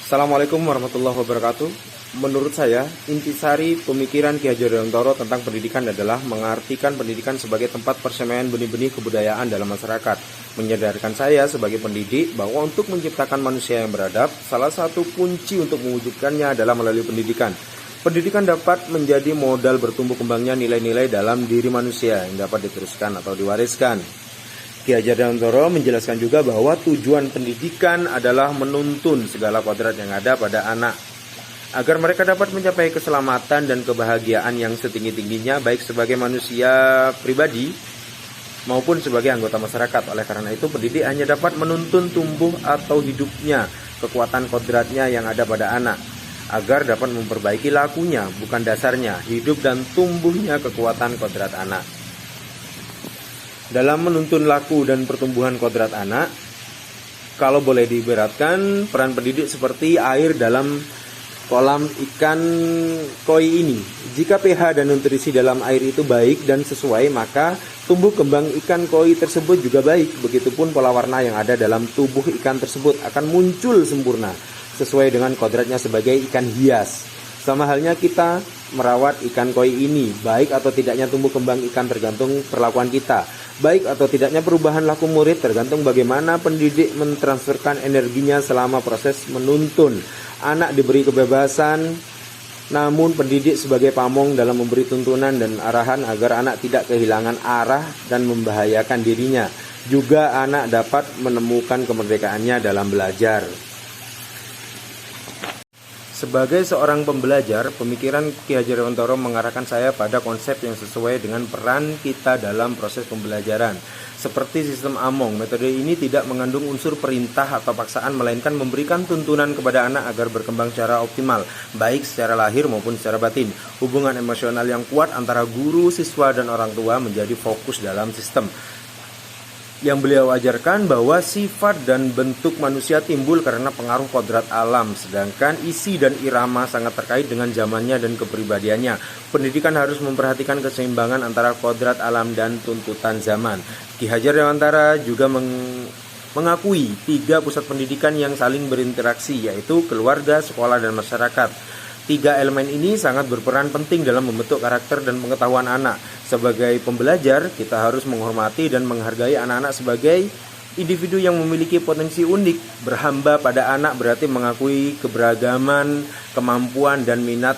Assalamualaikum warahmatullahi wabarakatuh. Menurut saya, intisari pemikiran Ki Hajar Dewantara tentang pendidikan adalah mengartikan pendidikan sebagai tempat persemaian benih-benih kebudayaan dalam masyarakat. Menyadarkan saya sebagai pendidik bahwa untuk menciptakan manusia yang beradab, salah satu kunci untuk mewujudkannya adalah melalui pendidikan. Pendidikan dapat menjadi modal bertumbuh kembangnya nilai-nilai dalam diri manusia yang dapat diteruskan atau diwariskan. Ki Hajar Dewantara menjelaskan juga bahwa tujuan pendidikan adalah menuntun segala kodrat yang ada pada anak agar mereka dapat mencapai keselamatan dan kebahagiaan yang setinggi-tingginya baik sebagai manusia pribadi maupun sebagai anggota masyarakat. Oleh karena itu, pendidik hanya dapat menuntun tumbuh atau hidupnya kekuatan kodratnya yang ada pada anak agar dapat memperbaiki lakunya, bukan dasarnya, hidup dan tumbuhnya kekuatan kodrat anak. Dalam menuntun laku dan pertumbuhan kodrat anak, kalau boleh diibaratkan, peran pendidik seperti air dalam kolam ikan koi ini. Jika pH dan nutrisi dalam air itu baik dan sesuai, maka tumbuh kembang ikan koi tersebut juga baik. Begitupun pola warna yang ada dalam tubuh ikan tersebut akan muncul sempurna, sesuai dengan kodratnya sebagai ikan hias. Sama halnya kita merawat ikan koi ini, baik atau tidaknya tumbuh kembang ikan tergantung perlakuan kita. Baik atau tidaknya perubahan laku murid tergantung bagaimana pendidik mentransferkan energinya selama proses menuntun. Anak diberi kebebasan, namun pendidik sebagai pamong dalam memberi tuntunan dan arahan agar anak tidak kehilangan arah dan membahayakan dirinya. Juga anak dapat menemukan kemerdekaannya dalam belajar. Sebagai seorang pembelajar, pemikiran Ki Hajar Dewantara mengarahkan saya pada konsep yang sesuai dengan peran kita dalam proses pembelajaran. Seperti sistem Among, metode ini tidak mengandung unsur perintah atau paksaan, melainkan memberikan tuntunan kepada anak agar berkembang secara optimal, baik secara lahir maupun secara batin. Hubungan emosional yang kuat antara guru, siswa, dan orang tua menjadi fokus dalam sistem. Yang beliau ajarkan bahwa sifat dan bentuk manusia timbul karena pengaruh kodrat alam, sedangkan isi dan irama sangat terkait dengan zamannya dan kepribadiannya. Pendidikan harus memperhatikan keseimbangan antara kodrat alam dan tuntutan zaman. Ki Hajar Dewantara juga mengakui 3 pusat pendidikan yang saling berinteraksi, yaitu keluarga, sekolah, dan masyarakat. 3 elemen ini sangat berperan penting dalam membentuk karakter dan pengetahuan anak. Sebagai pembelajar, kita harus menghormati dan menghargai anak-anak sebagai individu yang memiliki potensi unik. Berhamba pada anak berarti mengakui keberagaman, kemampuan, dan minat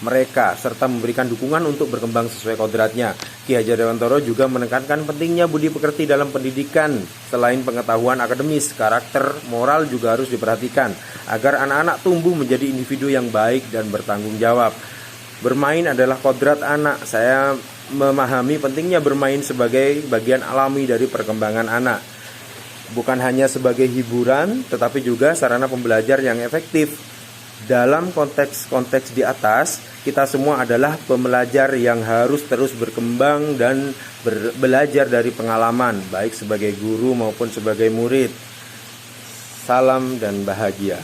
mereka, serta memberikan dukungan untuk berkembang sesuai kodratnya. Ki Hajar Dewantara juga menekankan pentingnya budi pekerti dalam pendidikan. Selain pengetahuan akademis, karakter, moral juga harus diperhatikan agar anak-anak tumbuh menjadi individu yang baik dan bertanggung jawab. Bermain adalah kodrat anak. Saya memahami pentingnya bermain sebagai bagian alami dari perkembangan anak. Bukan hanya sebagai hiburan, tetapi juga sarana pembelajar yang efektif. Dalam konteks di atas, kita semua adalah pembelajar yang harus terus berkembang dan belajar dari pengalaman, baik sebagai guru maupun sebagai murid. Salam dan bahagia.